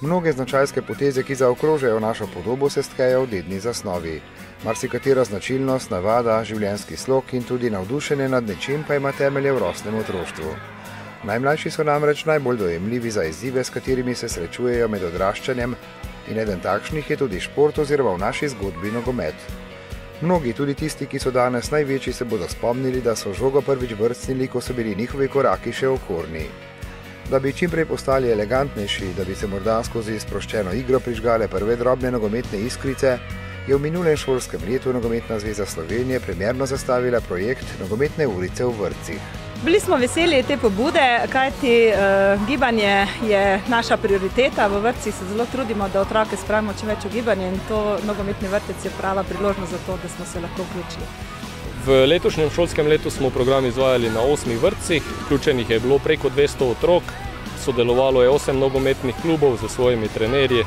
Mnoge značajske poteze, ki zaokrožajo našo podobo, se stkejo v dedni zasnovi. Marsikatera značilnost, navada, življenjski slog in tudi navdušenje nad nečim pa ima temelje v rosnem otroštvu. Najmlajši so namreč najbolj dojemljivi za izzive, s katerimi se srečujejo med odraščanjem, in eden takšnih je tudi šport oziroma v naši zgodbi nogomet. Mnogi, tudi tisti, ki so danes največji, se bodo spomnili, da so žogo prvič brcnili, ko so bili njihovi koraki še okorni. Da bi čim prej postali elegantnejši, da bi se morda skozi sproščeno igro prižgale prve drobne nogometne iskrice, je v minulem šolskem letu Nogometna zveza Slovenije premierno zastavila projekt Nogometne urice v vrtcih. Bili smo veseli te pobude, kajti gibanje je naša prioriteta. V vrtcih se zelo trudimo, da otroke spravimo čim več v gibanje in to nogometni vrtec je prava priložnost za to, da smo se lahko vključili. V letošnjem šolskem letu smo program izvajali na 8 vrtcih, vključenih je bilo preko 200 otrok, sodelovalo je 8 nogometnih klubov z svojimi trenerji.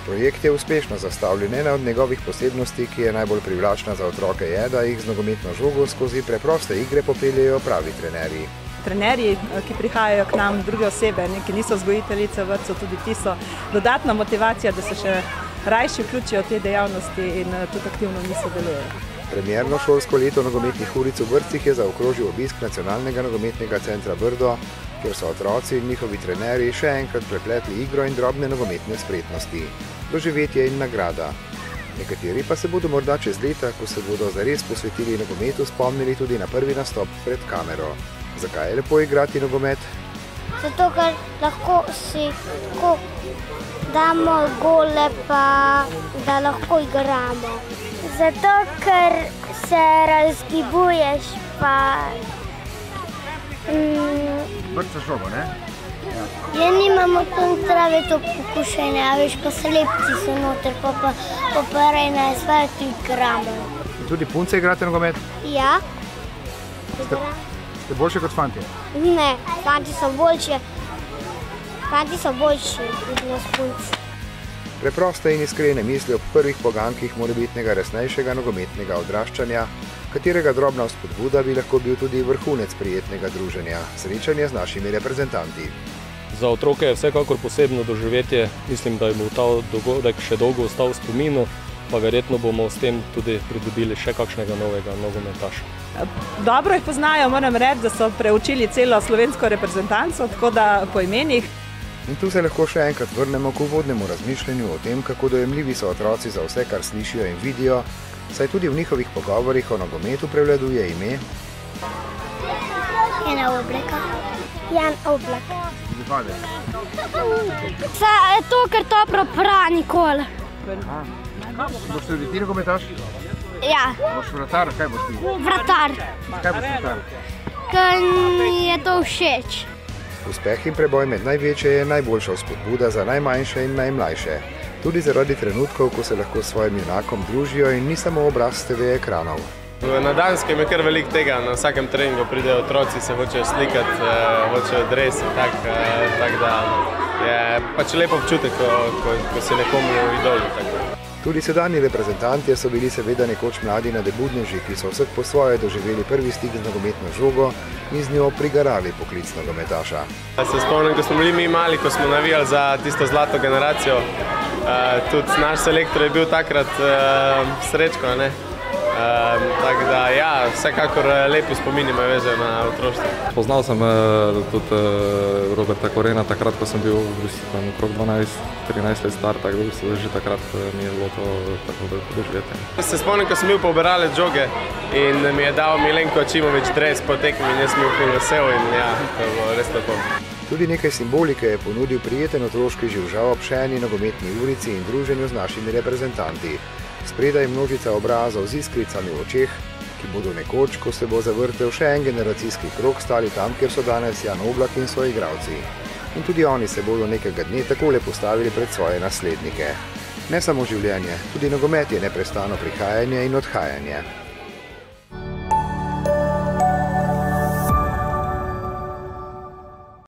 Projekt je uspešno zastavljen. Ena od njegovih posebnosti, ki je najbolj privlačna za otroke, je, da jih z nogometno žogo skozi preproste igre popeljejo pravi trenerji. Trenerji, ki prihajajo k nam, druge osebe, ki niso vzgojiteljice vrtcev, tudi ti so dodatna motivacija, da se še rajši vključijo v te dejavnosti in tudi aktivno v njih sodelujejo. Premierno šolsko leto nogometnih uric v vrtcih je zaokrožil obisk Nacionalnega nogometnega centra Brdo, kjer so otroci in njihovi trenerji še enkrat prepletli igro in drobne nogometne spretnosti, doživetje in nagrada. Nekateri pa se bodo morda čez leta, ko se bodo zares posvetili nogometu, spomnili tudi na prvi nastop pred kamero. Zakaj je lepo igrati nogomet? Zato, ker lahko si tako damo gole, pa da lahko igramo. Zato, ker se razgibuješ, pa Vrtca žogo, ne? Ja, nimamo tam trave to pokušenje, a veš, pa slepci so noter, pa rej na asfaltu igramo. In tudi punce igrate nogomet? Ja. Ste boljše kot fantje? Ne, fanti so boljši od nas punc. Preproste in iskrene misli ob prvih pogankih morebitnega resnejšega nogometnega odraščanja, katerega drobna spodbuda bi lahko bil tudi vrhunec prijetnega druženja, srečanje z našimi reprezentanti. Za otroke je vsekakor posebno doživetje, mislim, da bo ta dogodek še dolgo ostal v spominu, pa verjetno bomo s tem tudi pridobili še kakšnega novega nogometaša. Dobro jih poznajo, moram reči, da so preučili celo slovensko reprezentanco, tako da po imenih. In tu se lahko še enkrat vrnemo k uvodnemu razmišljanju o tem, kako dojemljivi so otroci za vse, kar slišijo in vidijo, saj tudi v njihovih pogovorih o nogometu prevladuje ime Jan Oblak. Jan Oblak. Zakaj? To, ker toplo pra nikoli. Boš tudi ti nogometaš? Ja. Boš vratar? Kaj boš ti? Vratar. Kaj boš vratar? Ker mi je to všeč. Uspeh in preboj med največje je najboljša vzpodbuda za najmanjše in najmlajše. Tudi zaradi trenutkov, ko se lahko s svojim junakom družijo in ni samo obraz TV ekranov. Na Danskem je kar veliko tega, na vsakem treningu pridejo otroci, se hočejo slikati, hočejo dres in tako da je pač lep občutek, ko si nekomu idol. Tudi sedanji reprezentanti so bili seveda nekoč mladi nadebudneži, ki so vseh po svoje doživeli prvi stik z nogometno žogo in z njo prigarali poklic nogometaša. Se spomnim, ko smo bili mi mali, ko smo navijali za tisto zlato generacijo, tudi naš selektor je bil takrat Srečko, ne? Tako da, ja, vsekakor lepi spomini me vežejo na otroštvo. Poznal sem tudi Roberta Korena takrat, ko sem bil okrog 12-13 let star, tako da že takrat mi je bilo to tako doživetje. Se spomnim, ko sem bil poberalec žoge in mi je dal Milenko Ačimović dres po tekmi in jaz sem bil ful vesel in ja, to je bilo res lepo. Tudi nekaj simbolike je ponudil prijeten otroški živžav ob še eni nogometni urici in druženju z našimi reprezentanti. Spredaj množica obrazov z iskricami v očeh, ki bodo nekoč, ko se bo zavrtel še en generacijski krog, stali tam, kjer so danes Jan Oblak in svoji igralci. In tudi oni se bodo nekega dne takole postavili pred svoje naslednike. Ne samo življenje, tudi nogomet je neprestano prihajanje in odhajanje.